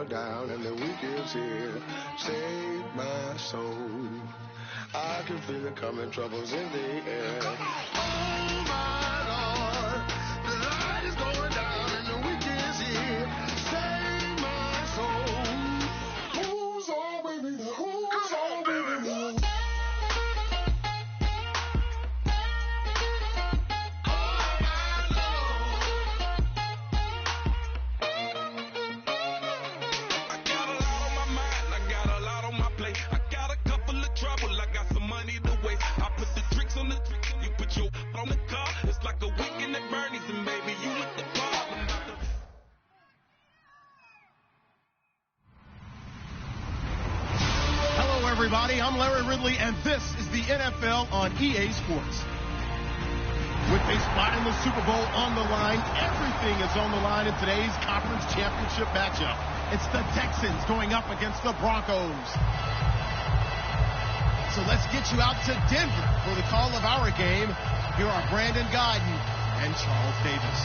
going down and the week is here. Save my soul. I can feel it coming, troubles in the air. Oh my Lord, the light is going down and the week is here. Save my soul. Who's on with me? Who's on with me? I'm Larry Ridley, and this is the NFL on EA Sports. With a spot in the Super Bowl on the line, everything is on the line in today's conference championship matchup. It's the Texans going up against the Broncos. So let's get you out to Denver for the call of our game. Here are Brandon Guyton and Charles Davis.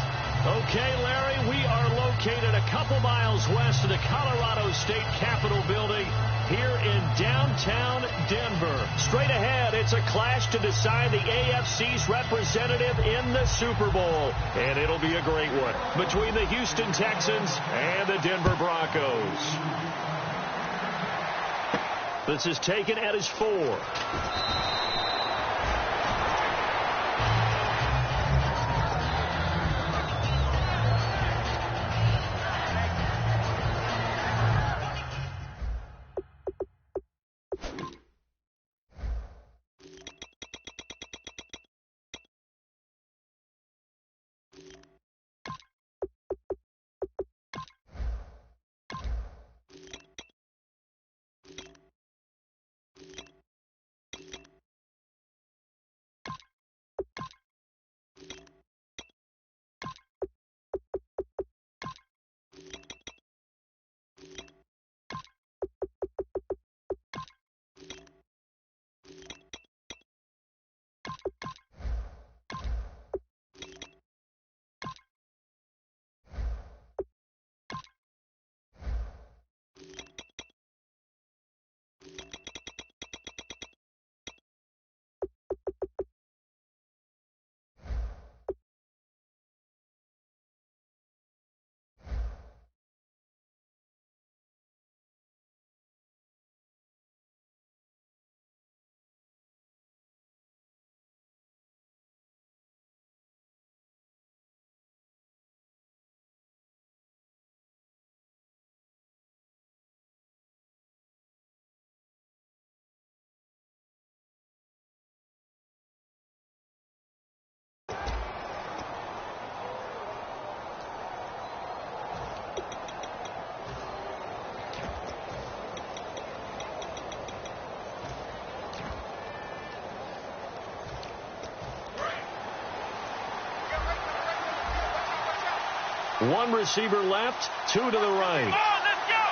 Okay, Larry, we are located a couple miles west of the Colorado State Capitol building here in downtown Denver. Straight ahead, it's a clash to decide the AFC's representative in the Super Bowl. And it'll be a great one between the Houston Texans and the Denver Broncos. This is taken at his 4. One receiver left, 2 to the right. Oh, let's go!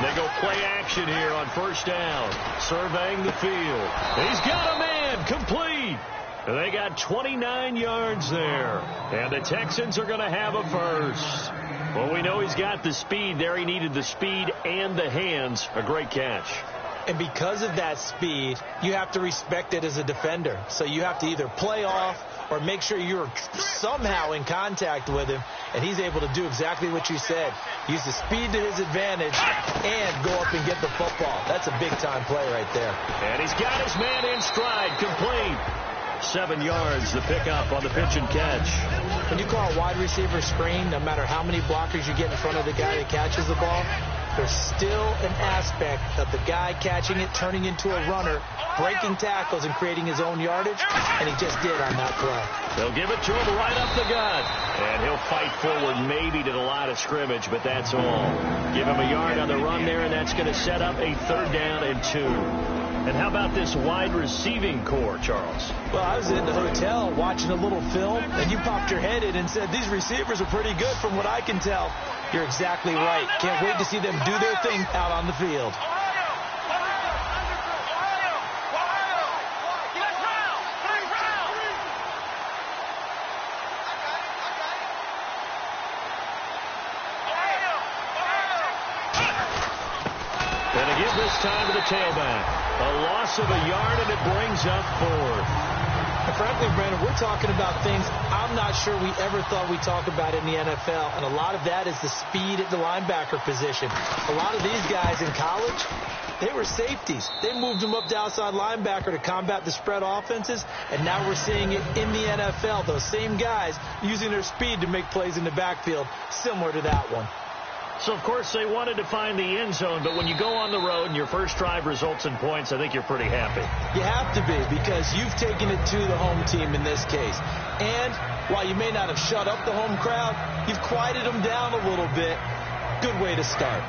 They go play action here on first down. Surveying the field. He's got a man. Complete. They got 29 yards there. And the Texans are going to have a first. Well, we know he's got the speed there. He needed the speed and the hands. A great catch. And because of that speed, you have to respect it as a defender. So you have to either play off or make sure you're somehow in contact with him. And he's able to do exactly what you said. Use the speed to his advantage and go up and get the football. That's a big-time play right there. And he's got his man in stride. Complete. 7 yards, the pickup on the pitch and catch. When you call a wide receiver screen, no matter how many blockers you get in front of the guy that catches the ball, there's still an aspect of the guy catching it, turning into a runner, breaking tackles and creating his own yardage, and he just did on that play. They'll give it to him right up the gut, and he'll fight forward maybe to the line of scrimmage, but that's all. Give him a yard on the run there, and that's going to set up a 3rd down and 2. And how about this wide receiving core, Charles? Well, I was in the hotel watching a little film, and you popped your head in and said, these receivers are pretty good from what I can tell. You're exactly right. Can't wait to see them do their thing out on the field. Let's this time to the tailback. A loss of a yard, and it brings up 4th. And frankly, Brandon, we're talking about things I'm not sure we ever thought we'd talk about in the NFL. And a lot of that is the speed at the linebacker position. A lot of these guys in college, they were safeties. They moved them up to outside linebacker to combat the spread offenses. And now we're seeing it in the NFL. Those same guys using their speed to make plays in the backfield, similar to that one. So, of course, they wanted to find the end zone, but when you go on the road and your first drive results in points, I think you're pretty happy. You have to be, because you've taken it to the home team in this case. And while you may not have shut up the home crowd, you've quieted them down a little bit. Good way to start.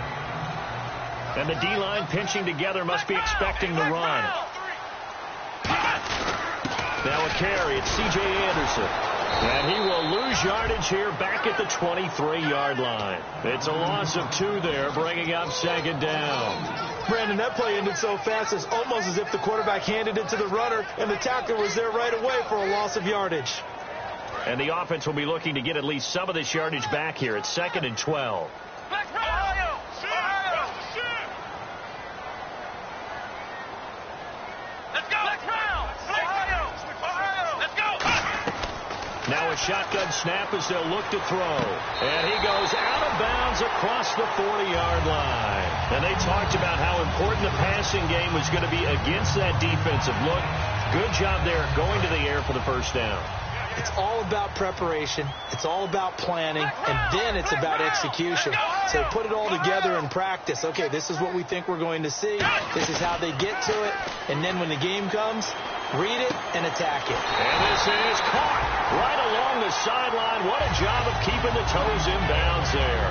And the D-line pinching together must be expecting the run. Now a carry. It's C.J. Anderson. And he will lose yardage here back at the 23-yard line. It's a loss of 2 there, bringing up 2nd down. Brandon, that play ended so fast, it's almost as if the quarterback handed it to the runner, and the tackler was there right away for a loss of yardage. And the offense will be looking to get at least some of this yardage back here. It's 2nd and 12. Now a shotgun snap as they'll look to throw. And he goes out of bounds across the 40-yard line. And they talked about how important the passing game was going to be against that defensive look. Good job there going to the air for the first down. It's all about preparation. It's all about planning. And then it's about execution. So put it all together in practice. Okay, this is what we think we're going to see. This is how they get to it. And then when the game comes, read it and attack it. And this is caught right along the sideline. What a job of keeping the toes in bounds there.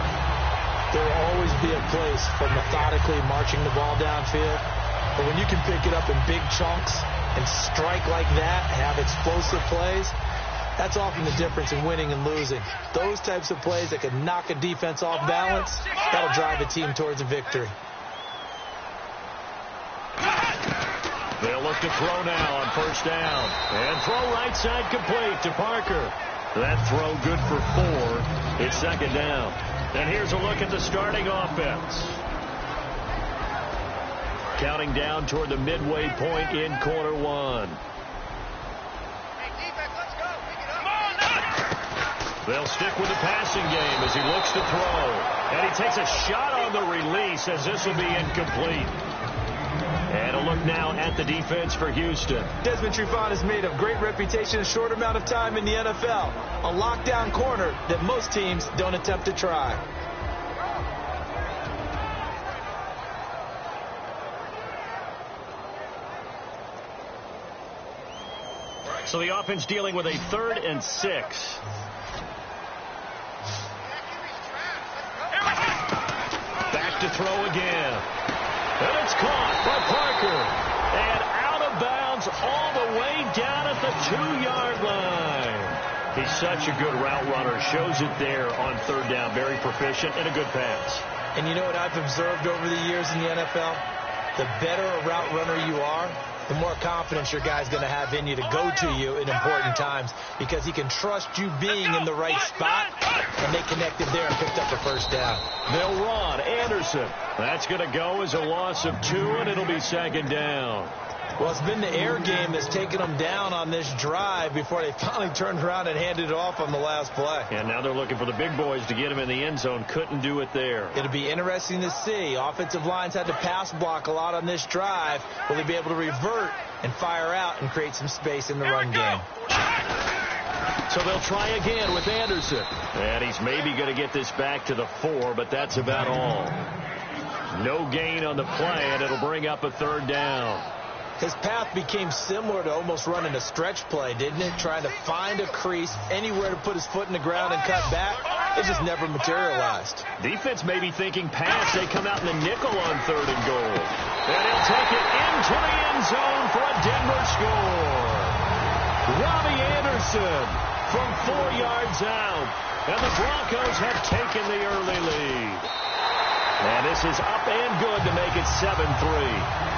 There will always be a place for methodically marching the ball downfield. But when you can pick it up in big chunks and strike like that and have explosive plays, that's often the difference in winning and losing. Those types of plays that can knock a defense off balance, that'll drive a team towards a victory. They'll look to throw now on first down. And throw right side complete to Parker. That throw good for 4. It's 2nd down. And here's a look at the starting offense. Counting down toward the midway point in quarter 1. They'll stick with the passing game as he looks to throw. And he takes a shot on the release as this will be incomplete. And a look now at the defense for Houston. Desmond Trufant has made a great reputation in a short amount of time in the NFL. A lockdown corner that most teams don't attempt to try. So the offense dealing with a 3rd and 6. Back to throw again. And it's caught by Parker. And out of bounds all the way down at the 2-yard line. He's such a good route runner. Shows it there on 3rd down. Very proficient and a good pass. And you know what I've observed over the years in the NFL? The better a route runner you are, the more confidence your guy's going to have in you to go to you in important times, because he can trust you being in the right spot, and they connected there and picked up a first down. They'll run. Anderson. That's going to go as a loss of 2, and it'll be 2nd down. Well, it's been the air game that's taken them down on this drive before they finally turned around and handed it off on the last play. And now they're looking for the big boys to get him in the end zone. Couldn't do it there. It'll be interesting to see. Offensive lines had to pass block a lot on this drive. Will they be able to revert and fire out and create some space in the run game? So they'll try again with Anderson. And he's maybe going to get this back to the 4, but that's about all. No gain on the play, and it'll bring up a 3rd down. His path became similar to almost running a stretch play, didn't it? Trying to find a crease, anywhere to put his foot in the ground and cut back. It just never materialized. Defense may be thinking pass. They come out in the nickel on 3rd and goal. And he'll take it into the end zone for a Denver score. Robbie Anderson from 4 yards out. And the Broncos have taken the early lead. And this is up and good to make it 7-3.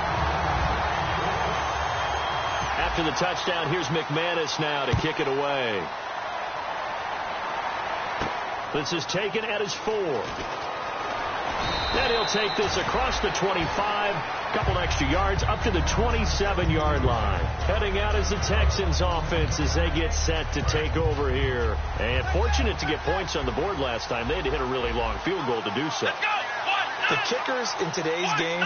After the touchdown, here's McManus now to kick it away. This is taken at his 4. And he'll take this across the 25, couple extra yards, up to the 27-yard line. Heading out is the Texans offense as they get set to take over here. And fortunate to get points on the board last time. They had to hit a really long field goal to do so. The kickers in today's game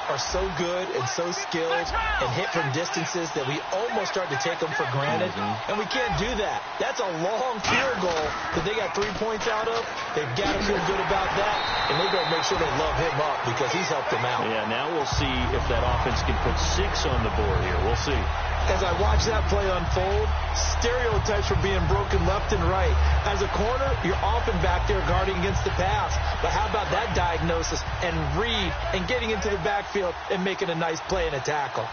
are so good and so skilled and hit from distances that we almost start to take them for granted, and we can't do that. That's a long field goal that they got 3 points out of. They've got to feel good about that, and they better make sure they love him up because he's helped them out. Yeah, now we'll see if that offense can put 6 on the board here. We'll see. As I watch that play unfold, stereotypes are being broken left and right. As a corner, you're often back there guarding against the pass. But how about that diagnosis and read and getting into the backfield and making a nice play and a tackle?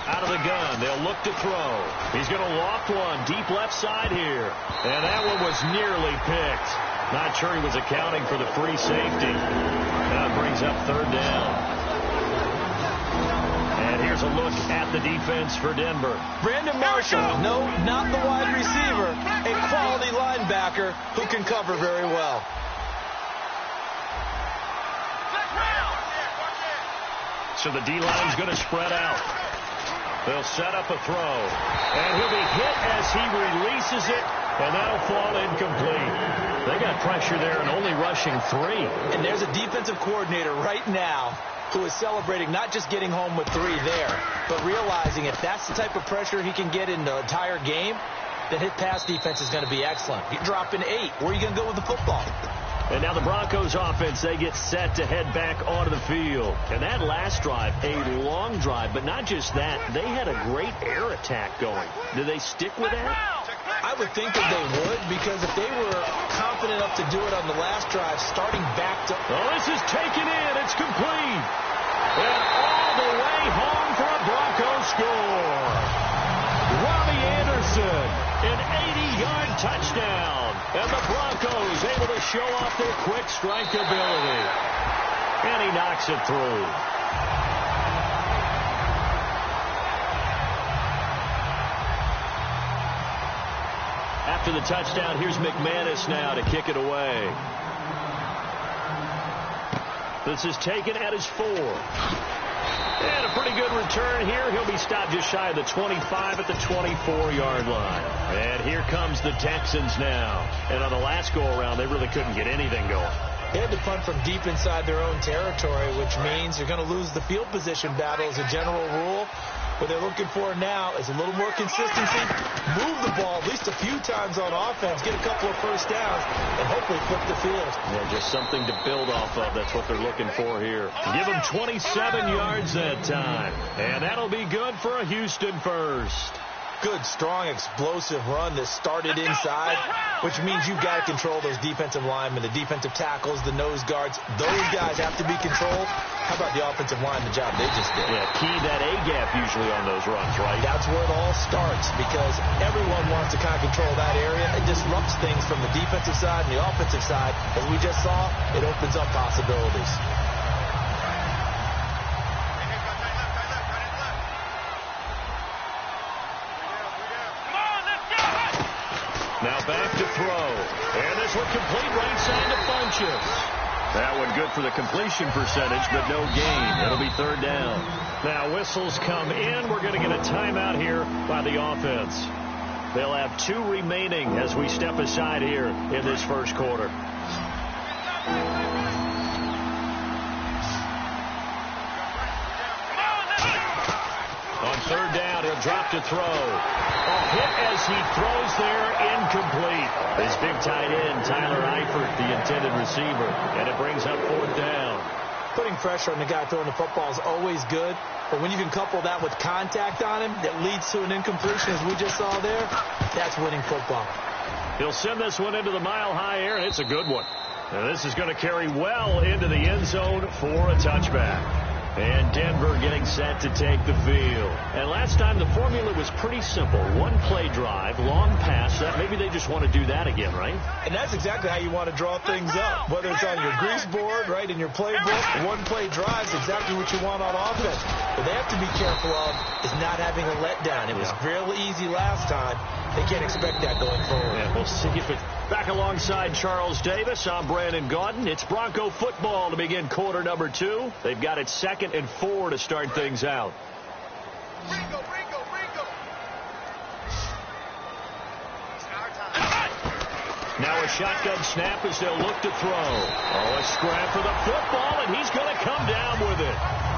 Out of the gun, they'll look to throw. He's going to loft one deep left side here. And that one was nearly picked. Not sure he was accounting for the free safety. That brings up third down. And here's a look at the defense for Denver. Brandon Marshall, no, not the wide receiver, a quality linebacker who can cover very well. So the D-line's going to spread out. They'll set up a throw. And he'll be hit as he releases it, and that'll fall incomplete. They got pressure there and only rushing 3. And there's a defensive coordinator right now who is celebrating not just getting home with 3 there, but realizing if that's the type of pressure he can get in the entire game, then his pass defense is going to be excellent. You're dropping 8. Where are you going to go with the football? And now the Broncos offense, they get set to head back onto the field. And that last drive, a long drive, but not just that, they had a great air attack going. Do they stick with that? I would think that they would, because if they were confident enough to do it on the last drive, starting back to... Oh, this is taken in. It's complete. And all the way home for a Broncos score. Robbie Anderson, an 80-yard touchdown. And the Broncos able to show off their quick strike ability. And he knocks it through. After the touchdown, here's McManus now to kick it away. This is taken at his 4. And a pretty good return here. He'll be stopped just shy of the 25 at the 24-yard line. And here comes the Texans now. And on the last go-around, they really couldn't get anything going. They had to punt from deep inside their own territory, which means you're going to lose the field position battle as a general rule. What they're looking for now is a little more consistency, move the ball at least a few times on offense, get a couple of first downs, and hopefully flip the field. Yeah, just something to build off of. That's what they're looking for here. Give them 27 yards that time, and that'll be good for a Houston first. Good, strong, explosive run that started inside, which means you've got to control those defensive linemen, the defensive tackles, the nose guards. Those guys have to be controlled. How about the offensive line, the job they just did? Yeah, key that A-gap usually on those runs, right? That's where it all starts, because everyone wants to kind of control that area. It disrupts things from the defensive side and the offensive side. As we just saw, it opens up possibilities. Now back to throw. And this one complete right side to Funchess. That one good for the completion percentage, but no gain. It'll be third down. Now whistles come in. We're going to get a timeout here by the offense. They'll have 2 remaining as we step aside here in this first quarter. On third down, he'll drop to throw. A hit as he throws there, incomplete. His big tight end, Tyler Eifert, the intended receiver. And it brings up fourth down. Putting pressure on the guy throwing the football is always good. But when you can couple that with contact on him that leads to an incompletion, as we just saw there, that's winning football. He'll send this one into the mile-high air, and it's a good one. Now this is going to carry well into the end zone for a touchback. And Denver getting set to take the field. And last time the formula was pretty simple. 1-play drive, long pass. Maybe they just want to do that again, right? And that's exactly how you want to draw things up. Whether it's on your grease board, right, in your playbook, 1-play drive is exactly what you want on offense. What they have to be careful of is not having a letdown. It was real easy last time. They can't expect that going forward. Yeah, we'll see if it's back alongside Charles Davis. I'm Brandon Gaudin. It's Bronco football to begin quarter number 2. They've got it 2nd and 4 to start things out. Ringo. Now a shotgun snap as they'll look to throw. Oh, a scrap for the football, and he's going to come down with it.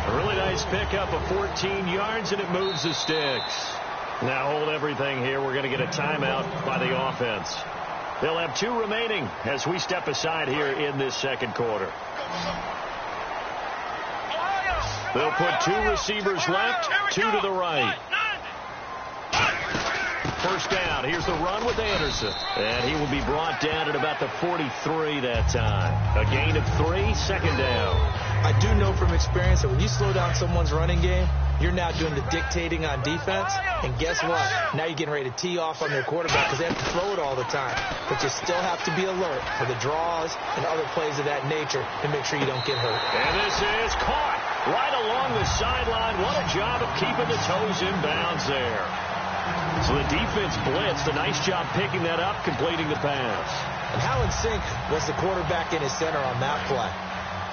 A really nice pickup of 14 yards, and it moves the sticks. Now hold everything here. We're going to get a timeout by the offense. They'll have 2 remaining as we step aside here in this second quarter. They'll put 2 receivers left, 2 to the right. First down. Here's the run with Anderson. And he will be brought down at about the 43 that time. A gain of 3, second down. I do know from experience that when you slow down someone's running game, you're now doing the dictating on defense. And guess what? Now you're getting ready to tee off on their quarterback because they have to throw it all the time. But you still have to be alert for the draws and other plays of that nature to make sure you don't get hurt. And this is caught right along the sideline. What a job of keeping the toes in bounds there. So the defense blitzed. A nice job picking that up, completing the pass. And how in sync was the quarterback in his center on that play?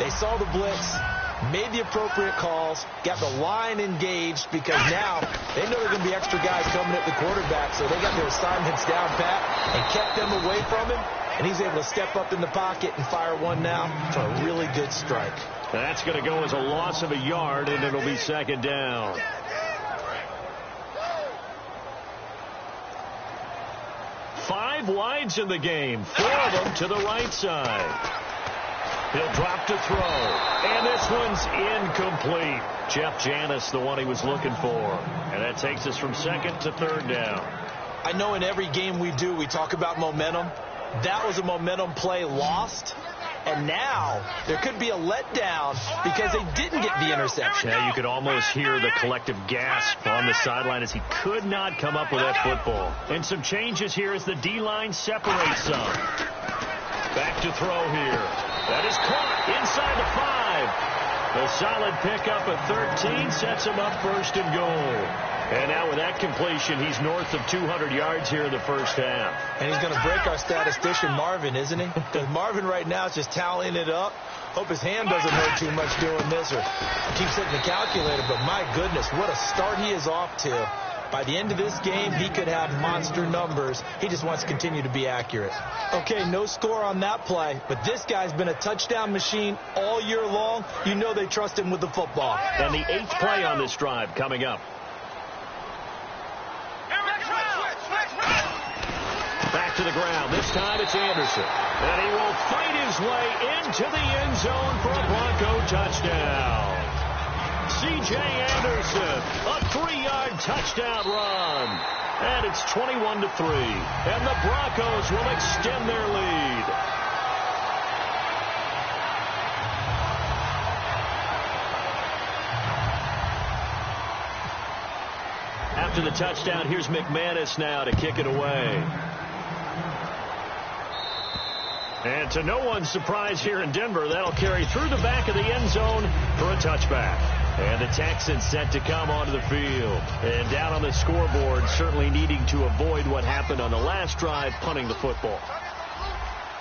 They saw the blitz, made the appropriate calls, got the line engaged because now they know there are going to be extra guys coming at the quarterback, so they got their assignments down pat and kept them away from him, and he's able to step up in the pocket and fire one now for a really good strike. That's going to go as a loss of a yard, and it'll be second down. 5 wides in the game, 4 of them to the right side. He'll drop to throw, and this one's incomplete. Jeff Janis, the one he was looking for. And that takes us from 2nd to 3rd down. I know in every game we do, we talk about momentum. That was a momentum play lost. And now there could be a letdown because they didn't get the interception. Yeah, you could almost hear the collective gasp on the sideline as he could not come up with that football. And some changes here as the D-line separates some. Back to throw here. That is caught inside the 5. A solid pickup of 13 sets him up 1st and goal. And now with that completion, he's north of 200 yards here in the first half. And he's going to break our statistician, Marvin, isn't he? Because Marvin right now is just tallying it up. Hope his hand doesn't hurt too much doing this or keep setting the calculator. But my goodness, what a start he is off to. By the end of this game, he could have monster numbers. He just wants to continue to be accurate. Okay, no score on that play, but this guy's been a touchdown machine all year long. You know they trust him with the football. And the 8th play on this drive coming up. Back to the ground. This time it's Anderson. And he will fight his way into the end zone for a Bronco touchdown. C.J. Anderson, a 3-yard touchdown run. And it's 21-3. And the Broncos will extend their lead. After the touchdown, here's McManus now to kick it away. And to no one's surprise here in Denver, that'll carry through the back of the end zone for a touchback. And the Texans set to come onto the field. And down on the scoreboard, certainly needing to avoid what happened on the last drive, punting the football.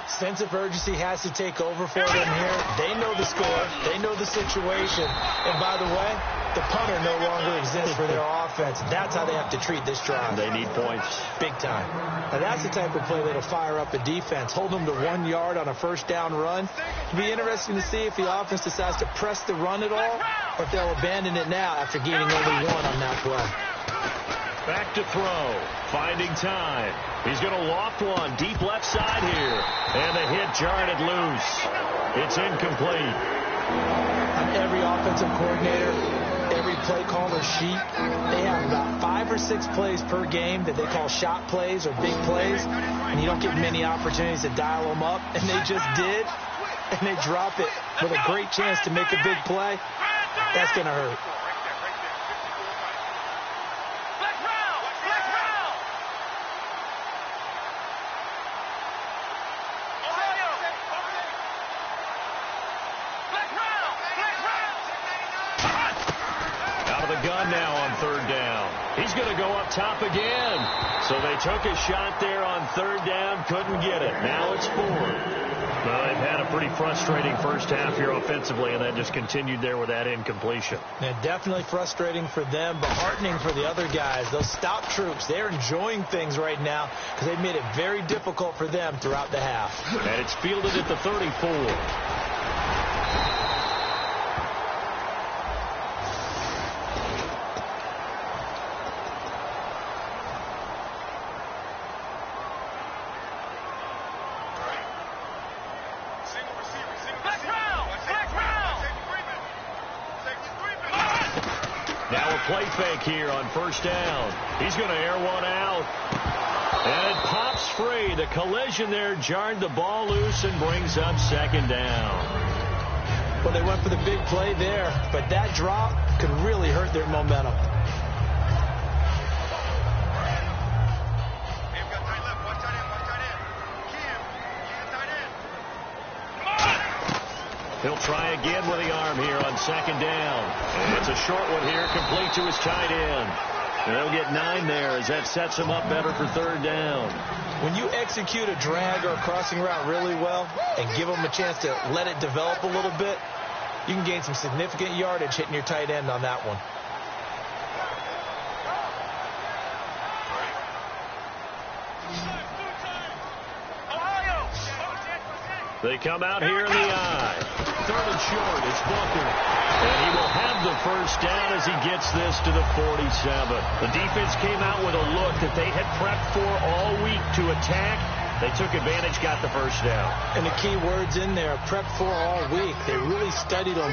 Sense of urgency has to take over for them here. They know the score. They know the situation. And by the way, the punter no longer exists for their offense. That's how they have to treat this drive. They need points. Big time. Now that's the type of play that'll fire up a defense. Hold them to 1 yard on a first down run. It'll be interesting to see if the offense decides to press the run at all or if they'll abandon it now after gaining only 1 on that play. Back to throw. Finding time. He's going to loft one deep left side here. And the hit jarred it loose. It's incomplete. On every offensive coordinator, every play caller sheet, they have about 5 or 6 plays per game that they call shot plays or big plays. And you don't get many opportunities to dial them up. And they just did. And they drop it with a great chance to make a big play. That's going to hurt. He's going to go up top again. So they took a shot there on third down, couldn't get it. Now it's 4. Well, they've had a pretty frustrating first half here offensively, and then just continued there with that incompletion. Yeah, definitely frustrating for them, but heartening for the other guys. Those stout troops, they're enjoying things right now because they've made it very difficult for them throughout the half. And it's fielded at the 34. Play fake here on first down. He's going to air one out. And it pops free. The collision there jarred the ball loose and brings up second down. Well, they went for the big play there, but that drop could really hurt their momentum. He'll try again with the arm here on second down. And it's a short one here, complete to his tight end. And they'll get 9 there as that sets him up better for third down. When you execute a drag or a crossing route really well and give them a chance to let it develop a little bit, you can gain some significant yardage hitting your tight end on that one. They come out here in the eye. Third and short. It's Booker. And he will have the first down as he gets this to the 47. The defense came out with a look that they had prepped for all week to attack. They took advantage, got the first down. And the key words in there, prepped for all week. They really studied them,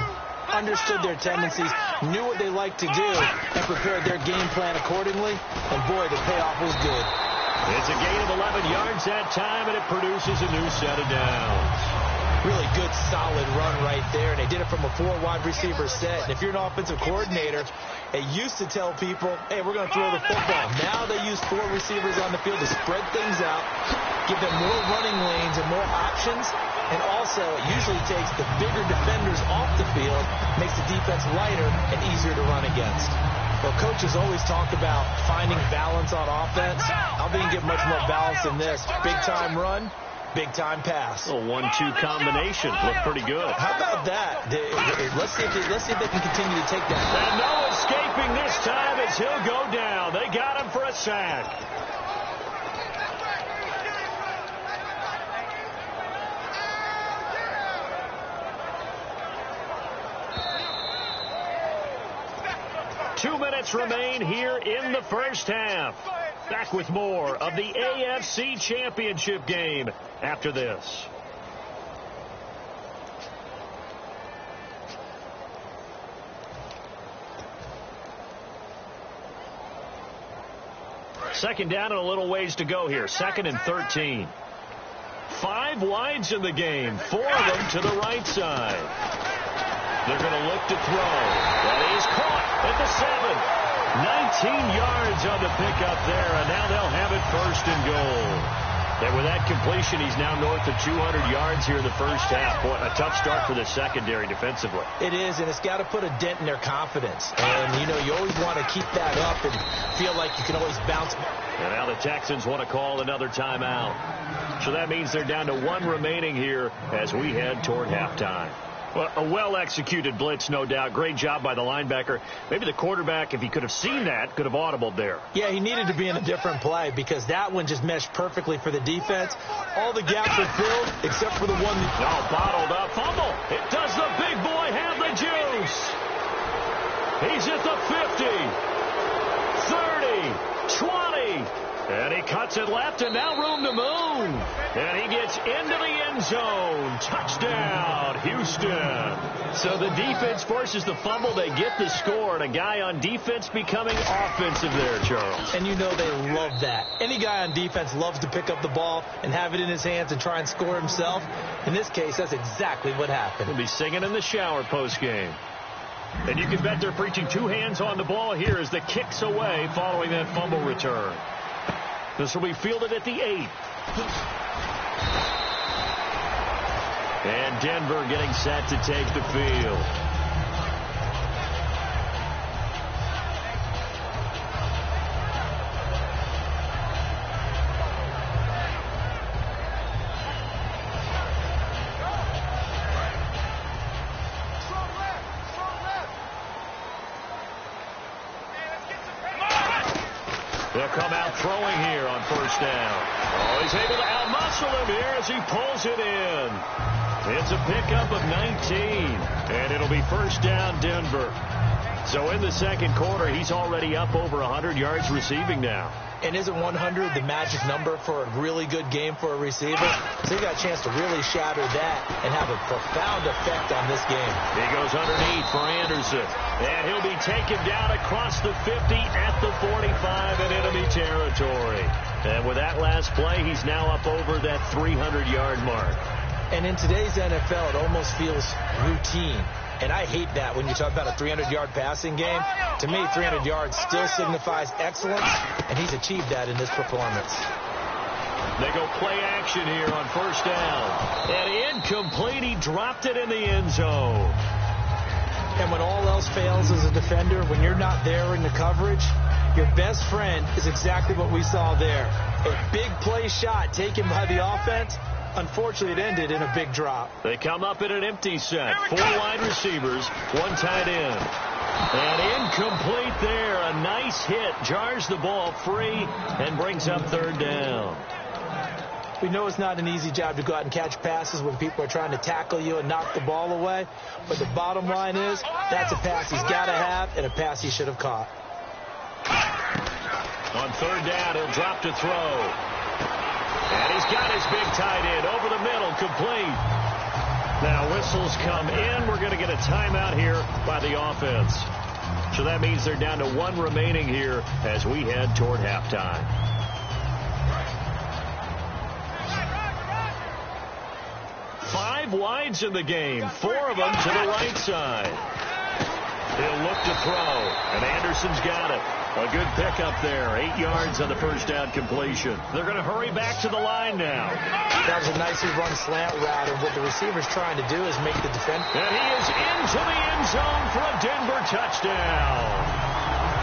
understood their tendencies, knew what they liked to do, and prepared their game plan accordingly. And boy, the payoff was good. It's a gain of 11 yards that time, and it produces a new set of downs. Really good, solid run right there, and they did it from a 4-wide receiver set. And if you're an offensive coordinator, they used to tell people, hey, we're going to throw the football. Now they use 4 receivers on the field to spread things out, give them more running lanes and more options, and also it usually takes the bigger defenders off the field, makes the defense lighter and easier to run against. Well, coaches always talk about finding balance on offense. I don't think you get much more balance than this. Big-time run, big-time pass. A 1-2 combination. Looked pretty good. How about that? Let's see if they can continue to take that. And no escaping this time as he'll go down. They got him for a sack. Two minutes remain here in the first half. Back with more of the AFC Championship game after this. Second down and a little ways to go here. 2nd and 13. 5 wides in the game. 4 of them to the right side. They're going to look to throw. And he's caught at the 7. 19 yards on the pickup there, and now they'll have it 1st and goal. And with that completion, he's now north of 200 yards here in the first half. Boy, a tough start for the secondary defensively. It is, and it's got to put a dent in their confidence. And, you know, you always want to keep that up and feel like you can always bounce back. And now the Texans want to call another timeout. So that means they're down to 1 remaining here as we head toward halftime. Well, a well-executed blitz, no doubt. Great job by the linebacker. Maybe the quarterback, if he could have seen that, could have audibled there. Yeah, he needed to be in a different play because that one just meshed perfectly for the defense. All the gaps are filled except for the one. Bottled up. Fumble. It does the big boy have the juice. He's at the 50, 30, 20. And he cuts it left, and now room to move. And he gets into the end zone. Touchdown, Houston. So the defense forces the fumble. They get the score, and a guy on defense becoming offensive there, Charles. And you know they love that. Any guy on defense loves to pick up the ball and have it in his hands and try and score himself. In this case, that's exactly what happened. He'll be singing in the shower postgame. And you can bet they're preaching 2 hands on the ball here as the kick's away following that fumble return. This will be fielded at the 8. And Denver getting set to take the field. They'll come out throwing here on first down. Oh, he's able to outmuscle him here as he pulls it in. It's a pickup of 19, and it'll be first down Denver. So in the second quarter, he's already up over 100 yards receiving now. And isn't 100 the magic number for a really good game for a receiver? So he got a chance to really shatter that and have a profound effect on this game. He goes underneath for Anderson. And he'll be taken down across the 50 at the 45 in enemy territory. And with that last play, he's now up over that 300-yard mark. And in today's NFL, it almost feels routine. And I hate that when you talk about a 300-yard passing game. To me, 300 yards still signifies excellence, and he's achieved that in this performance. They go play action here on first down. And incomplete, he dropped it in the end zone. And when all else fails as a defender, when you're not there in the coverage, your best friend is exactly what we saw there. A big play shot taken by the offense. Unfortunately, it ended in a big drop. They come up in an empty set. 4 wide receivers, 1 tight end. And incomplete there. A nice hit. Jars the ball free and brings up third down. We know it's not an easy job to go out and catch passes when people are trying to tackle you and knock the ball away. But the bottom line is that's a pass he's got to have and a pass he should have caught. On third down, he'll drop to throw. And he's got his big tight end over the middle, complete. Now whistles come in. We're going to get a timeout here by the offense. So that means they're down to 1 remaining here as we head toward halftime. Five wides in the game, 4 of them to the right side. He'll look to throw, and Anderson's got it. A good pickup there. 8 yards on the first down completion. They're going to hurry back to the line now. That was a nicely run slant route, and what the receiver's trying to do is make the defense. And he is into the end zone for a Denver touchdown.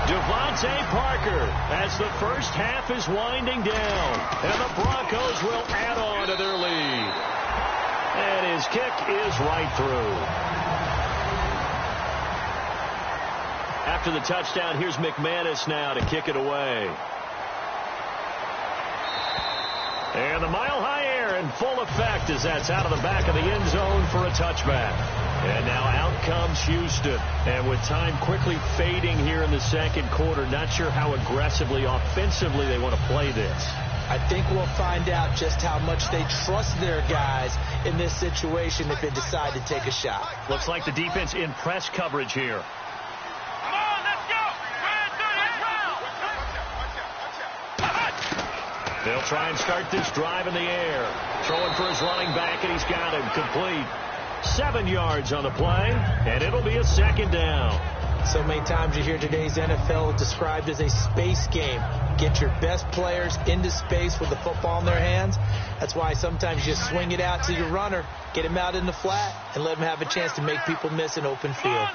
Devontae Parker as the first half is winding down. And the Broncos will add on to their lead. And his kick is right through. After the touchdown, here's McManus now to kick it away. And the mile-high air in full effect as that's out of the back of the end zone for a touchback. And now out comes Houston. And with time quickly fading here in the second quarter, not sure how aggressively, offensively they want to play this. I think we'll find out just how much they trust their guys in this situation if they decide to take a shot. Looks like the defense in press coverage here. They'll try and start this drive in the air. Throwing for his running back, and he's got him complete. 7 yards on the play, and it'll be a second down. So many times you hear today's NFL described as a space game. Get your best players into space with the football in their hands. That's why sometimes you swing it out to your runner, get him out in the flat, and let him have a chance to make people miss an open field.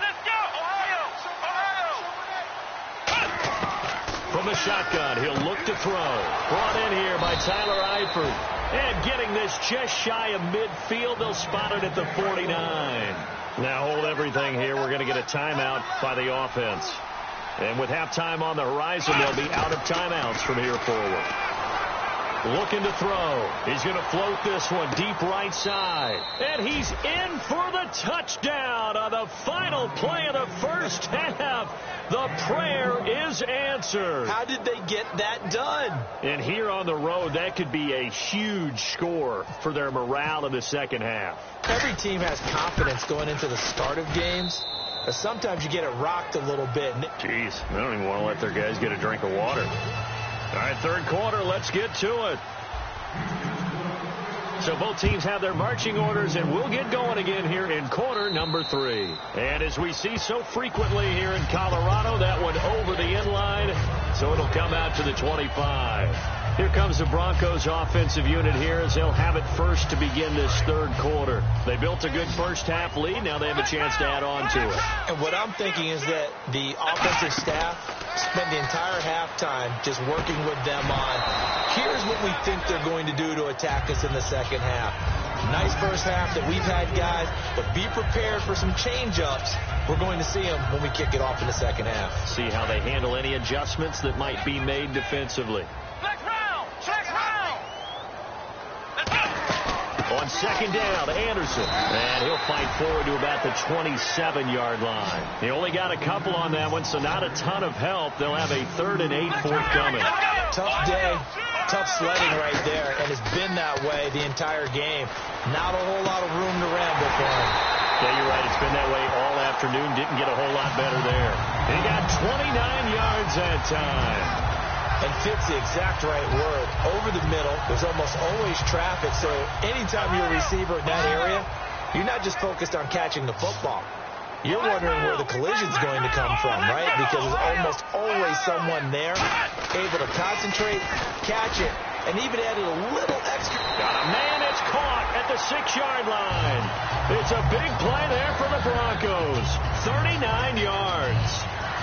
From the shotgun, he'll look to throw. Brought in here by Tyler Eifert. And getting this just shy of midfield, they'll spot it at the 49. Now hold everything here. We're going to get a timeout by the offense. And with halftime on the horizon, they'll be out of timeouts from here forward. Looking to throw. He's going to float this one deep right side. And he's in for the touchdown on the final play of the first half. The prayer is answered. How did they get that done? And here on the road, that could be a huge score for their morale in the second half. Every team has confidence going into the start of games, but sometimes you get it rocked a little bit. Jeez, they don't even want to let their guys get a drink of water. All right, third quarter, let's get to it. So both teams have their marching orders, and we'll get going again here in quarter number 3. And as we see so frequently here in Colorado, that one over the end line, so it'll come out to the 25. Here comes the Broncos offensive unit here as they'll have it first to begin this third quarter. They built a good first half lead. Now they have a chance to add on to it. And what I'm thinking is that the offensive staff spent the entire halftime just working with them on, here's what we think they're going to do to attack us in the second half. Nice first half that we've had, guys, but be prepared for some change-ups. We're going to see them when we kick it off in the second half. See how they handle any adjustments that might be made defensively. On second down, Anderson. And he'll fight forward to about the 27-yard line. They only got a couple on that one, so not a ton of help. They'll have a 3rd and 8 forthcoming. Tough day, tough sledding right there, and it's been that way the entire game. Not a whole lot of room to ramble for him. Yeah, you're right. It's been that way all afternoon. Didn't get a whole lot better there. He got 29 yards that time. And fits the exact right word. Over the middle, there's almost always traffic, so anytime you're a receiver in that area, you're not just focused on catching the football. You're wondering where the collision's going to come from, right? Because there's almost always someone there able to concentrate, catch it, and even added a little extra. Got a man, it's caught at the 6-yard line. It's a big play there for the Broncos. 39 yards.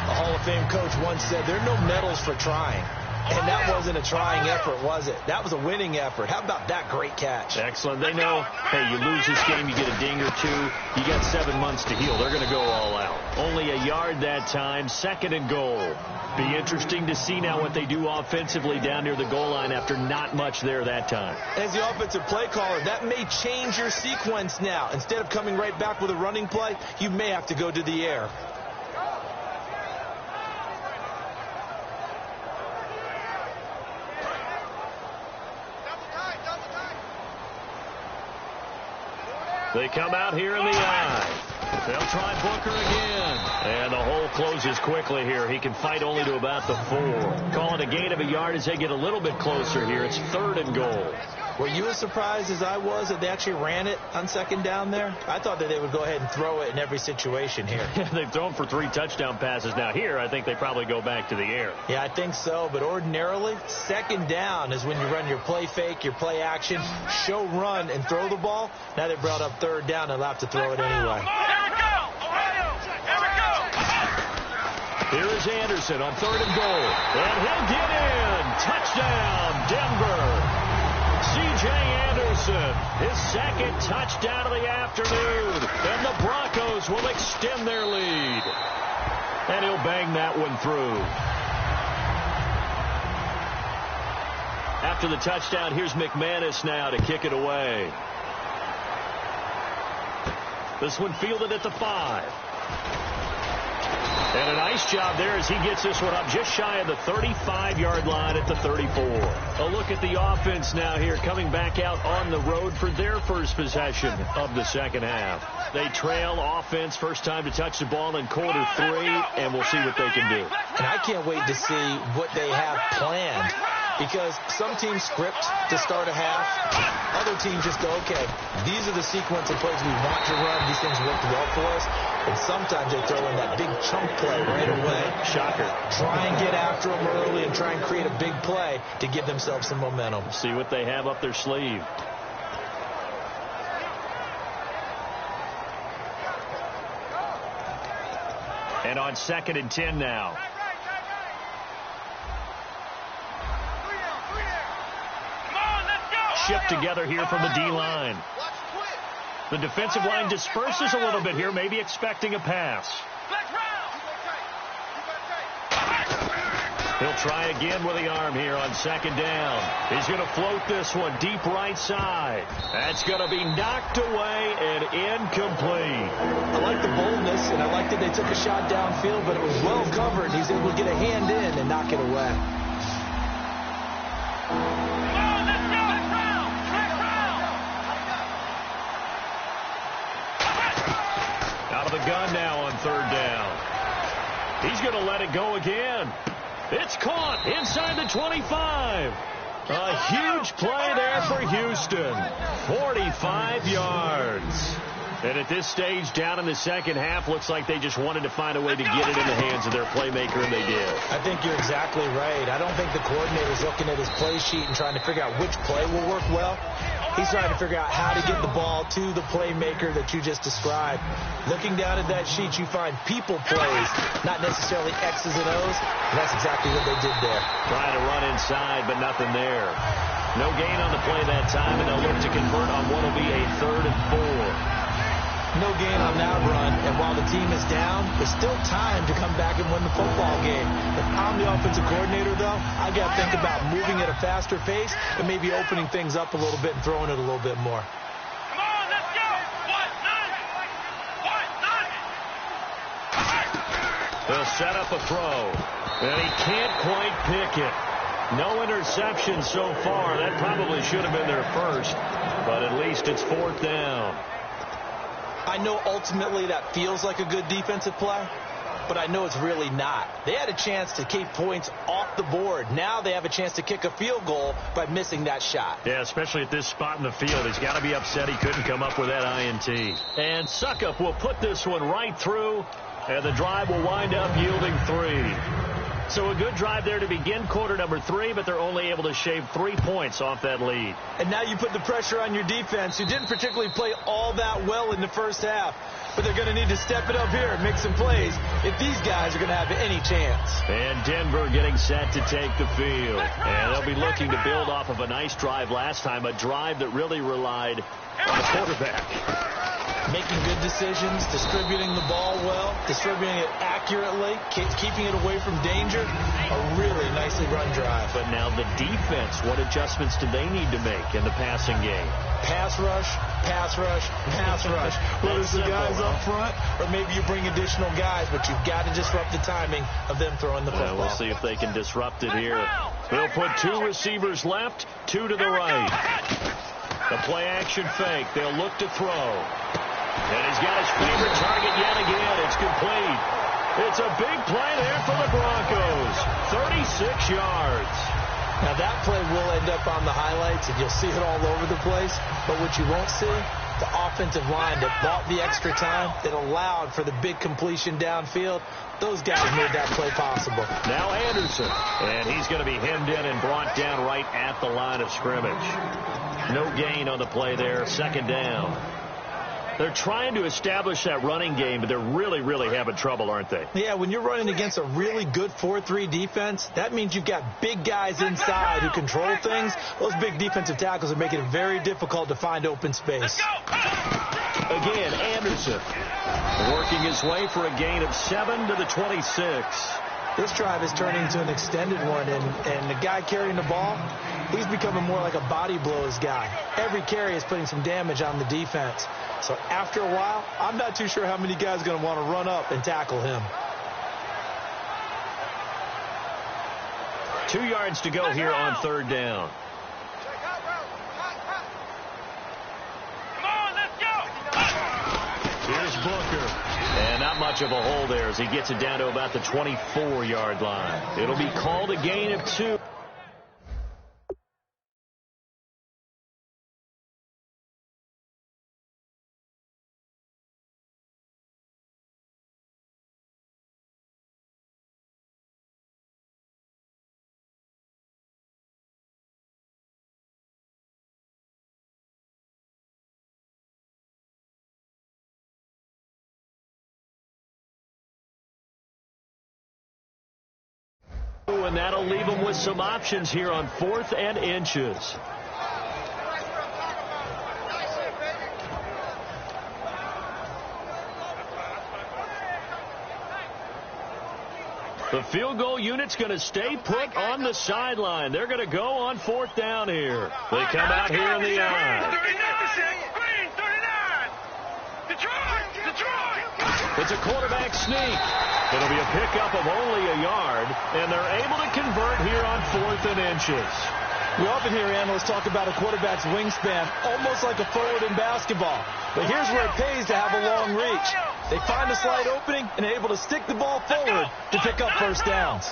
A Hall of Fame coach once said, there are no medals for trying. And that wasn't a trying effort, was it? That was a winning effort. How about that great catch? Excellent. They know, hey, you lose this game, you get a ding or two. You got 7 months to heal. They're going to go all out. Only a yard that time, 2nd and goal. Be interesting to see now what they do offensively down near the goal line after not much there that time. As the offensive play caller, that may change your sequence now. Instead of coming right back with a running play, you may have to go to the air. They come out here in the eye. They'll try Booker again. And the hole closes quickly here. He can fight only to about the 4. Call it a gain of a yard as they get a little bit closer here. It's 3rd and goal. Were you as surprised as I was that they actually ran it on 2nd down there? I thought that they would go ahead and throw it in every situation here. They've thrown for 3 touchdown passes. Now here, I think they probably go back to the air. Yeah, I think so. But ordinarily, 2nd down is when you run your play fake, your play action, show run, and throw the ball. Now they brought up 3rd down and they'll have to throw it anyway. Here is Anderson on 3rd and goal. And he'll get in. Touchdown, Denver. C.J. Anderson, his 2nd touchdown of the afternoon. And the Broncos will extend their lead. And he'll bang that one through. After the touchdown, here's McManus now to kick it away. This one fielded at the 5. And a nice job there as he gets this one up just shy of the 35-yard line at the 34. A look at the offense now here coming back out on the road for their first possession of the second half. They trail offense first time to touch the ball in quarter 3, and we'll see what they can do. And I can't wait to see what they have planned. Because some teams script to start a half. Other teams just go, okay, these are the sequence of plays we want to run. These things work well for us. And sometimes they throw in that big chunk play right away. Shocker. Try and get after them early and try and create a big play to give themselves some momentum. See what they have up their sleeve. And on 2nd and 10 now. Shift together here from the D-line. The defensive line disperses a little bit here, maybe expecting a pass. He'll try again with the arm here on 2nd down. He's going to float this one deep right side. That's going to be knocked away and incomplete. I like the boldness, and I like that they took a shot downfield, but it was well covered. He's able to get a hand in and knock it away. The gun now on 3rd down. He's going to let it go again. It's caught inside the 25. A huge play there for Houston. 45 yards. And at this stage, down in the second half, looks like they just wanted to find a way to get it in the hands of their playmaker, and they did. I think you're exactly right. I don't think the coordinator's looking at his play sheet and trying to figure out which play will work well. He's trying to figure out how to get the ball to the playmaker that you just described. Looking down at that sheet, you find people plays, not necessarily X's and O's. And that's exactly what they did there. Trying to run inside, but nothing there. No gain on the play that time, and they'll look to convert on what will be a 3rd and 4. No gain on that run, and while the team is down, there's still time to come back and win the football game. If I'm the offensive coordinator, though, I got to think about moving at a faster pace and maybe opening things up a little bit and throwing it a little bit more. Come on, let's go! They'll set up a throw, and he can't quite pick it. No interception so far. That probably should have been their first, but at least it's 4th down. I know ultimately that feels like a good defensive play, but I know it's really not. They had a chance to keep points off the board. Now they have a chance to kick a field goal by missing that shot. Yeah, especially at this spot in the field. He's got to be upset he couldn't come up with that INT. And Suckup will put this one right through, and the drive will wind up yielding 3. So a good drive there to begin quarter number 3, but they're only able to shave 3 points off that lead. And now you put the pressure on your defense, who didn't particularly play all that well in the first half. But they're going to need to step it up here and make some plays if these guys are going to have any chance. And Denver getting set to take the field. And they'll be looking to build off of a nice drive last time, a drive that really relied on the quarterback. Making good decisions, distributing the ball well, distributing it accurately, keeping it away from danger. A really nicely run drive. But now the defense, what adjustments do they need to make in the passing game? Pass rush, pass rush, pass rush. Whether it's the guys up front or maybe you bring additional guys, but you've got to disrupt the timing of them throwing the football. We'll see if they can disrupt it here. They'll put 2 receivers left, 2 to the right. The play action fake. They'll look to throw. And he's got his favorite target yet again. It's complete. It's a big play there for the Broncos. 36 yards. Now that play will end up on the highlights, and you'll see it all over the place. But what you won't see, the offensive line that bought the extra time, that allowed for the big completion downfield. Those guys made that play possible. Now Anderson. And he's going to be hemmed in and brought down right at the line of scrimmage. No gain on the play there. 2nd down. They're trying to establish that running game, but they're really, really having trouble, aren't they? Yeah, when you're running against a really good 4-3 defense, that means you've got big guys inside who control things. Those big defensive tackles are making it very difficult to find open space. Again, Anderson working his way for a gain of 7 to the 26. This drive is turning into an extended one, and the guy carrying the ball, he's becoming more like a body blows guy. Every carry is putting some damage on the defense. So after a while, I'm not too sure how many guys are going to want to run up and tackle him. 2 yards to go here on 3rd down. Here's Booker. And not much of a hole there as he gets it down to about the 24-yard line. It'll be called a gain of 2. And that'll leave them with some options here on 4th and inches. The field goal unit's going to stay put on the sideline. They're going to go on 4th down here. They come out here in the eye. It's a quarterback sneak. It'll be a pickup of only a yard, and they're able to convert here on 4th and inches. We often hear analysts talk about a quarterback's wingspan almost like a forward in basketball. But here's where it pays to have a long reach. They find a slight opening and are able to stick the ball forward to pick up first downs.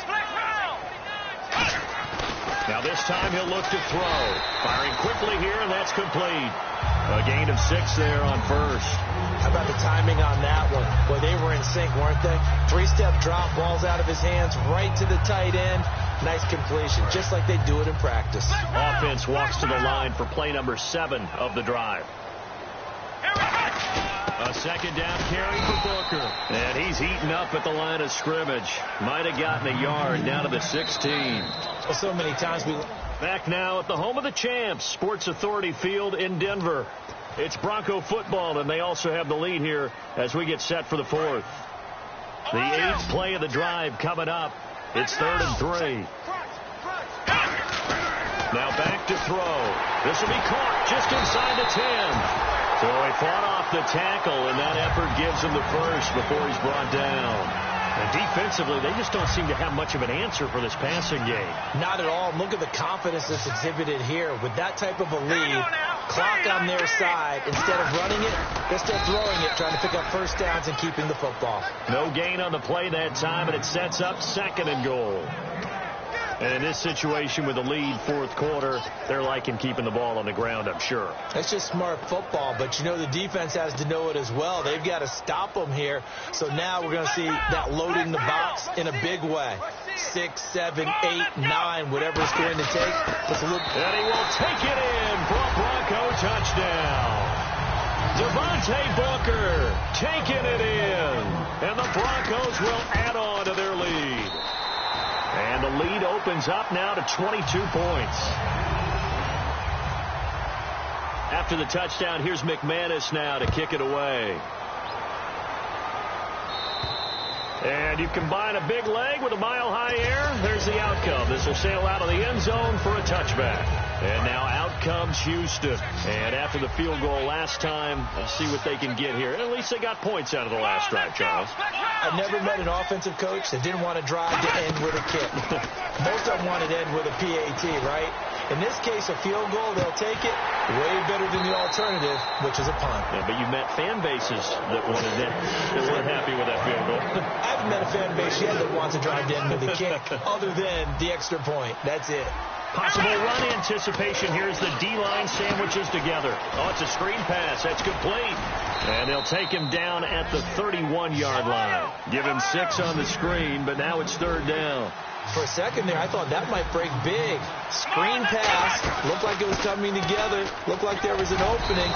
Now this time he'll look to throw. Firing quickly here, and that's complete. A gain of 6 there on 1st. How about the timing on that one? Boy, they were in sync, weren't they? 3-step drop, balls out of his hands, right to the tight end. Nice completion, just like they do it in practice. Offense walks to the line for play number 7 of the drive. A 2nd down carry for Booker. And he's eaten up at the line of scrimmage. Might have gotten a yard down to the 16. Well, so many times we Back now at the home of the champs, Sports Authority Field in Denver. It's Bronco football, and they also have the lead here as we get set for the fourth. The 8th play of the drive coming up. It's 3rd and 3. Now back to throw. This will be caught just inside the 10. So he fought off the tackle, and that effort gives him the first before he's brought down. And defensively, they just don't seem to have much of an answer for this passing game. Not at all. Look at the confidence that's exhibited here. With that type of a lead, clock on their side, instead of running it, they're still throwing it, trying to pick up first downs and keeping the football. No gain on the play that time, and it sets up 2nd and goal. And in this situation with the lead 4th quarter, they're liking keeping the ball on the ground, I'm sure. That's just smart football, but you know the defense has to know it as well. They've got to stop them here. So now we're going to see that loading the box in a big way. 6, 7, 8, 9, whatever it's going to take. And he will take it in for a Bronco touchdown. Devontae Booker taking it in. And the Broncos will add on to their lead. And the lead opens up now to 22 points. After the touchdown, here's McManus now to kick it away. And you combine a big leg with a mile-high air, there's the outcome. This will sail out of the end zone for a touchback. And now out comes Houston. And after the field goal last time, let's see what they can get here. At least they got points out of the last drive, Charles. I've never met an offensive coach that didn't want to drive to end with a kick. Most of them wanted to end with a PAT, right? In this case, a field goal, they'll take it way better than the alternative, which is a punt. Yeah, but you've met fan bases that wanted that, that weren't happy with that field goal. I haven't met a fan base yet that wants to drive to end with a kick, other than the extra point. That's it. Possible run anticipation. Here's the D-line sandwiches together. Oh, it's a screen pass. That's complete. And they'll take him down at the 31-yard line. Give him 6 on the screen, but now it's 3rd down. For a second there, I thought that might break big. Screen pass. Looked like it was coming together. Looked like there was an opening.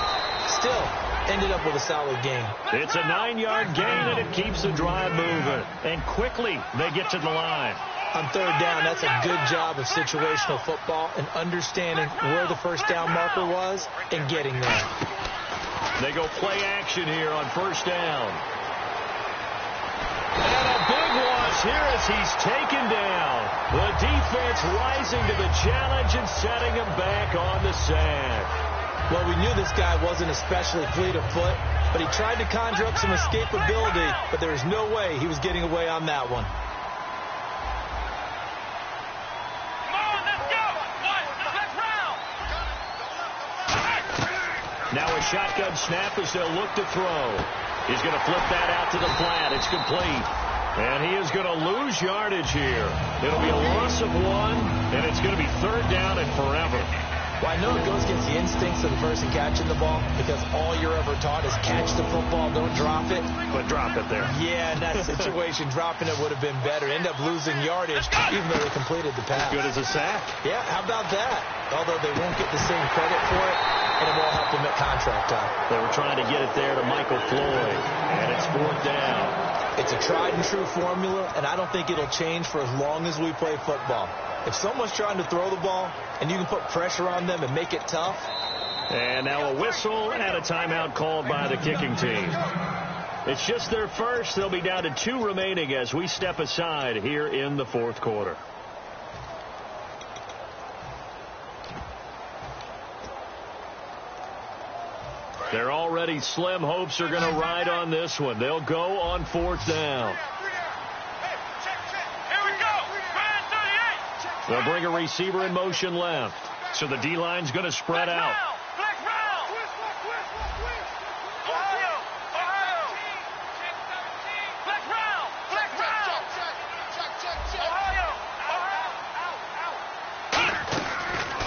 Still, ended up with a solid gain. It's a 9-yard gain, and it keeps the drive moving. And quickly, they get to the line. On 3rd down, that's a good job of situational football and understanding where the first down marker was and getting there. They go play action here on 1st down. And a big loss here as he's taken down. The defense rising to the challenge and setting him back on the sack. Well, we knew this guy wasn't especially fleet of foot, but he tried to conjure up some escapability, but there was no way he was getting away on that one. Now a shotgun snap as they'll look to throw. He's going to flip that out to the flat. It's complete. And he is going to lose yardage here. It'll be a loss of 1, and it's going to be 3rd down and forever. Well, I know it goes against the instincts of the person catching the ball because all you're ever taught is catch the football, don't drop it. But drop it there. Yeah, in that situation, dropping it would have been better. End up losing yardage even though they completed the pass. As good as a sack. Yeah, how about that? Although they won't get the same credit for it, and it won't help them at contract time. They were trying to get it there to Michael Floyd, and it's 4th down. It's a tried-and-true formula, and I don't think it'll change for as long as we play football. If someone's trying to throw the ball and you can put pressure on them and make it tough. And now a whistle and a timeout called by the kicking team. It's just their first. They'll be down to 2 remaining as we step aside here in the 4th quarter. They're already slim hopes are going to ride on this one. They'll go on 4th down. They'll bring a receiver in motion left. So the D-line's going to spread out.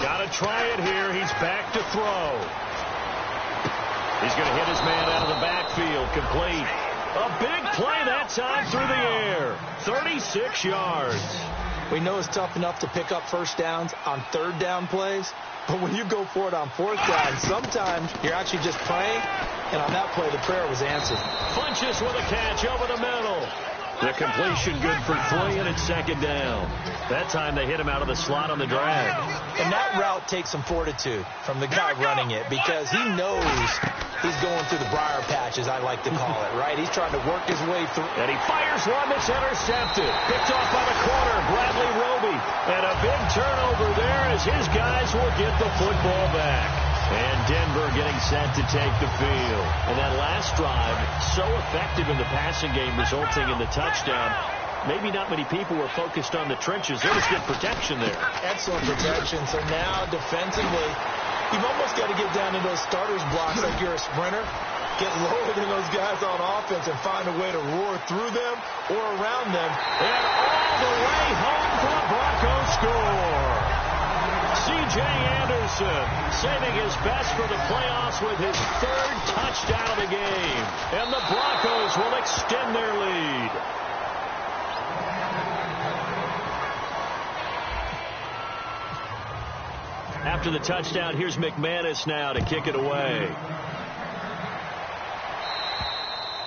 Got to try it here. He's back to throw. He's going to hit his man out of the backfield. Complete. A big play that time through the air. 36 yards. We know it's tough enough to pick up first downs on 3rd down plays, but when you go for it on 4th down, sometimes you're actually just praying, and on that play, the prayer was answered. Funches with a catch over the middle. The completion good for 3, and it's second down. That time they hit him out of the slot on the drag. And that route takes some fortitude from the guy running it because he knows he's going through the briar patch, as I like to call it, right? He's trying to work his way through. And he fires one that's intercepted. Picked off by the corner, Bradley Roby. And a big turnover there as his guys will get the football back. And Denver getting set to take the field. And that last drive, so effective in the passing game, resulting in the touchdown. Maybe not many people were focused on the trenches. There was good protection there. Excellent protection. So now, defensively, you've almost got to get down to those starters blocks like you're a sprinter. Get lower than those guys on offense and find a way to roar through them or around them. And all the way home for a Broncos score. C.J. Anderson saving his best for the playoffs with his 3rd touchdown of the game. And the Broncos will extend their lead. After the touchdown, here's McManus now to kick it away.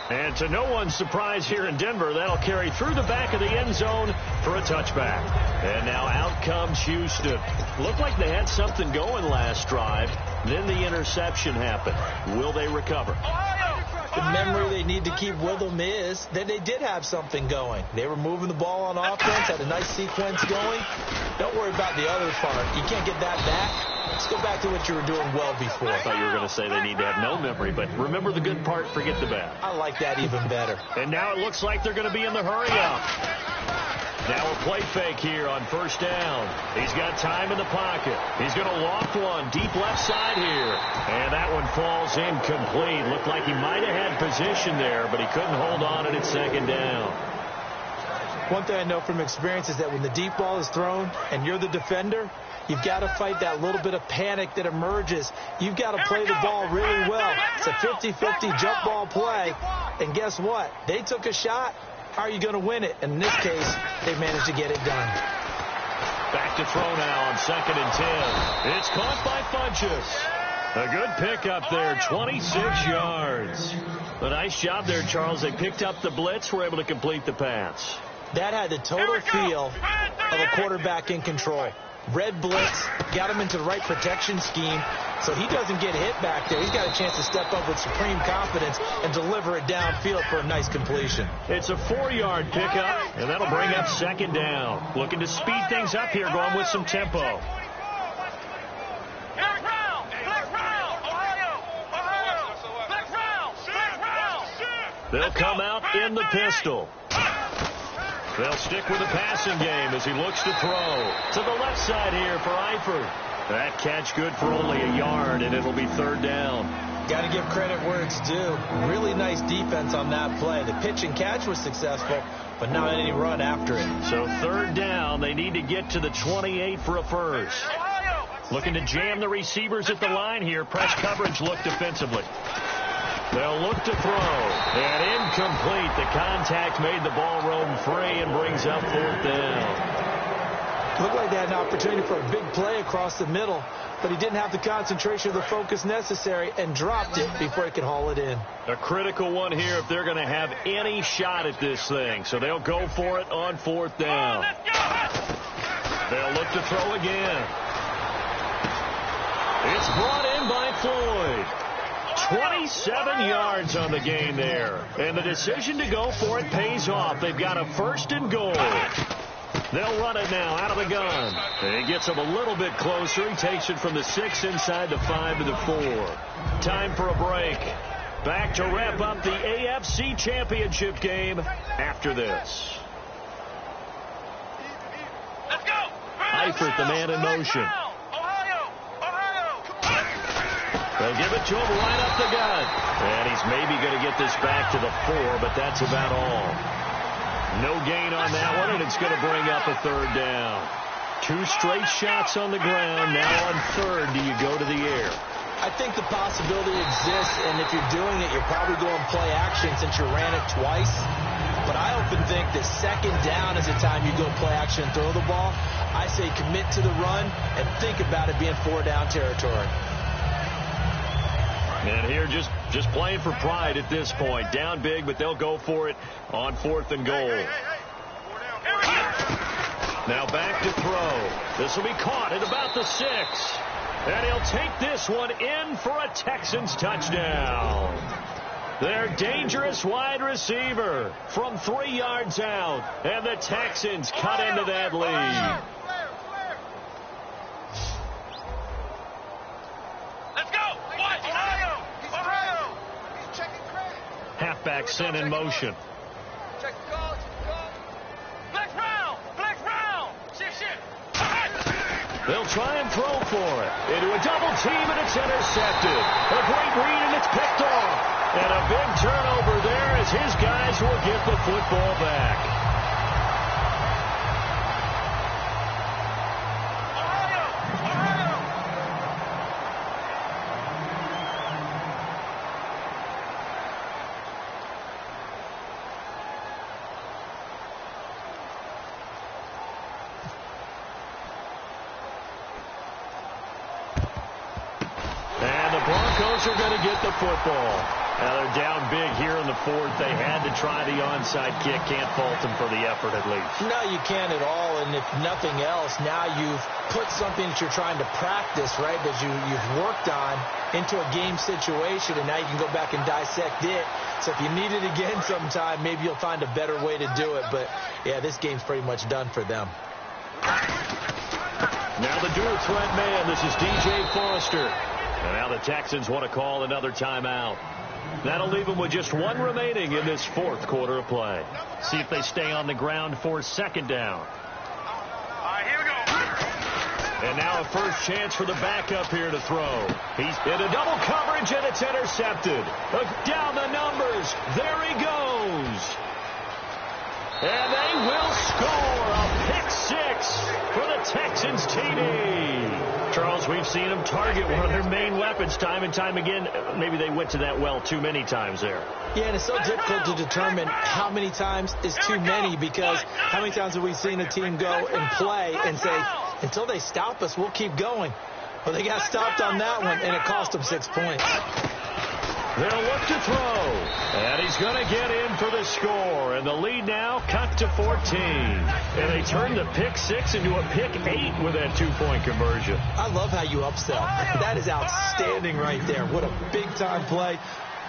And to no one's surprise here in Denver, that'll carry through the back of the end zone for a touchback. And now out comes Houston. Looked like they had something going last drive. Then the interception happened. Will they recover? The memory they need to keep with them is that they did have something going. They were moving the ball on offense, had a nice sequence going. Don't worry about the other part. You can't get that back. Let's go back to what you were doing well before. I thought you were going to say they need to have no memory, but remember the good part, forget the bad. I like that even better. And now it looks like they're going to be in the hurry-up. Now a play fake here on first down. He's got time in the pocket. He's going to loft one deep left side here. And that one falls incomplete. Looked like he might have had position there, but he couldn't hold on at second down. One thing I know from experience is that when the deep ball is thrown and you're the defender, you've got to fight that little bit of panic that emerges. You've got to play the ball really well. It's a 50-50 jump ball play. And guess what? They took a shot. How are you going to win it? And in this case, they managed to get it done. Back to throw now on 2nd and 10. It's caught by Funchess. A good pickup there, 26 yards. A nice job there, Charles. They picked up the blitz, were able to complete the pass. That had the total feel of a quarterback in control. Red blitz, got him into the right protection scheme, so he doesn't get hit back there. He's got a chance to step up with supreme confidence and deliver it downfield for a nice completion. It's a 4-yard pickup, and that'll bring up 2nd down. Looking to speed things up here, going with some tempo. They'll come out in the pistol. They'll stick with the passing game as he looks to throw. To the left side here for Eifert. That catch good for only a yard, and it'll be 3rd down. Got to give credit where it's due. Really nice defense on that play. The pitch and catch was successful, but not any run after it. So 3rd down, they need to get to the 28 for a first. Looking to jam the receivers at the line here. Press coverage look defensively. They'll look to throw. And incomplete. The contact made the ball roam free and brings up 4th down. Looked like they had an opportunity for a big play across the middle, but he didn't have the concentration or the focus necessary and dropped it before he could haul it in. A critical one here if they're going to have any shot at this thing. So they'll go for it on 4th down. They'll look to throw again. It's brought in by Floyd. 27 yards on the game there. And the decision to go for it pays off. They've got a 1st and goal. They'll run it now out of the gun. And he gets him a little bit closer. He takes it from the 6 inside the 5 to the 4. Time for a break. Back to wrap up the AFC Championship game after this. Let's go. Eifert, the man in motion. They'll give it to him right up the gut. And he's maybe going to get this back to the 4, but that's about all. No gain on that one, and it's going to bring up a 3rd down. 2 straight shots on the ground. Now on 3rd, do you go to the air? I think the possibility exists, and if you're doing it, you're probably going play action since you ran it twice. But I often think that 2nd down is the time you go play action and throw the ball. I say commit to the run and think about it being 4-down territory. And here just Just playing for pride at this point. Down big, but they'll go for it on 4th and goal. Now back to throw. This will be caught at about the 6. And he'll take this one in for a Texans touchdown. Their dangerous wide receiver from 3 yards out. And the Texans cut into that lead. Let's go. Halfback sent in motion. Check the call. Flex round. They'll try and throw for it. Into a double team, and it's intercepted. A great read, and it's picked off. And a big turnover there as his guys will get the football back. Broncos are going to get the football. Now they're down big here in the 4th. They had to try the onside kick. Can't fault them for the effort at least. No, you can't at all. And if nothing else, now you've put something that you're trying to practice, right, that you've worked on into a game situation, and now you can go back and dissect it. So if you need it again sometime, maybe you'll find a better way to do it. But, yeah, this game's pretty much done for them. Now the dual threat man. This is DJ Foster. And now the Texans want to call another timeout. That'll leave them with just 1 remaining in this 4th quarter of play. See if they stay on the ground for 2nd down. All right, here we go. And now a first chance for the backup here to throw. He's in a double coverage, and it's intercepted. Down the numbers. There he goes. And they will score a pick 6 for the Texans TD. Charles, we've seen them target one of their main weapons time and time again. Maybe they went to that well too many times there. Yeah, and it's so difficult to determine how many times is too many, because how many times have we seen a team go and play and say, until they stop us, we'll keep going. Well, they got stopped on that one, and it cost them 6 points. They'll look to throw, and he's going to get in for the score, and the lead now cut to 14. And they turn the pick 6 into a pick 8 with that 2-point conversion. I love how you upsell. That is outstanding right there. What a big-time play.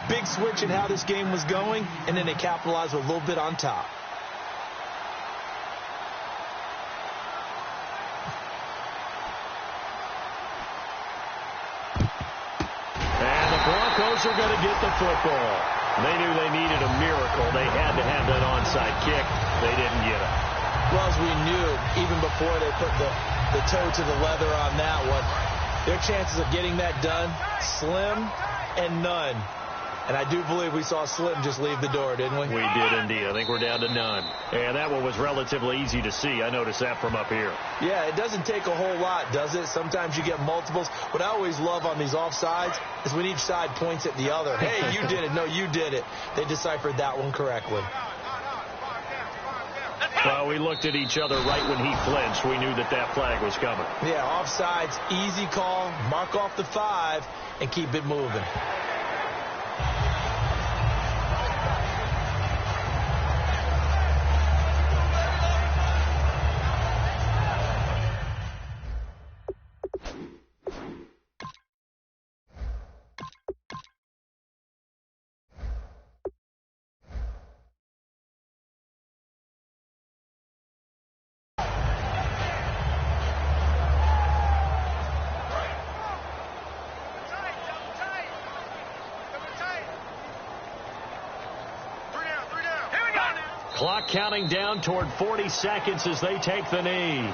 Big switch in how this game was going, and then they capitalized with a little bit on top. Broncos are going to get the football. They knew they needed a miracle. They had to have that onside kick. They didn't get it. Well, as we knew, even before they put the toe to the leather on that one, their chances of getting that done, slim and none. And I do believe we saw Slim just leave the door, didn't we? We did indeed. I think we're down to none. And that one was relatively easy to see. I noticed that from up here. Yeah, it doesn't take a whole lot, does it? Sometimes you get multiples. What I always love on these offsides is when each side points at the other. Hey, you did it. No, you did it. They deciphered that one correctly. Well, we looked at each other right when he flinched. We knew that flag was coming. Yeah, offsides, easy call, mark off the 5, and keep it moving. Clock counting down toward 40 seconds as they take the knee.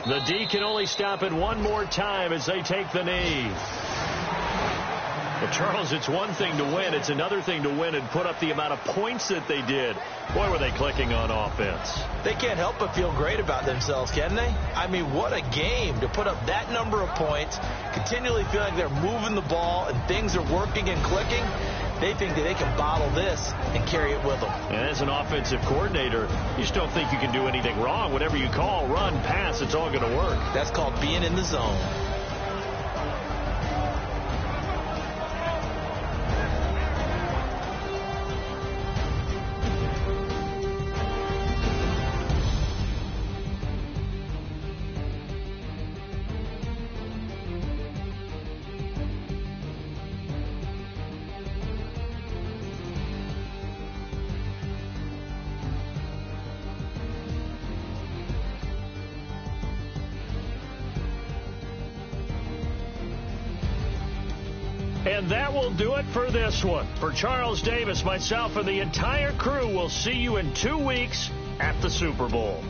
The D can only stop it one more time as they take the knee. Well, Charles, it's one thing to win. It's another thing to win and put up the amount of points that they did. Boy, were they clicking on offense. They can't help but feel great about themselves, can they? I mean, what a game to put up that number of points, continually feel like they're moving the ball and things are working and clicking. They think that they can bottle this and carry it with them. And as an offensive coordinator, you just don't think you can do anything wrong. Whatever you call, run, pass, it's all going to work. That's called being in the zone. And that will do it for this one. For Charles Davis, myself, and the entire crew, we'll see you in 2 weeks at the Super Bowl.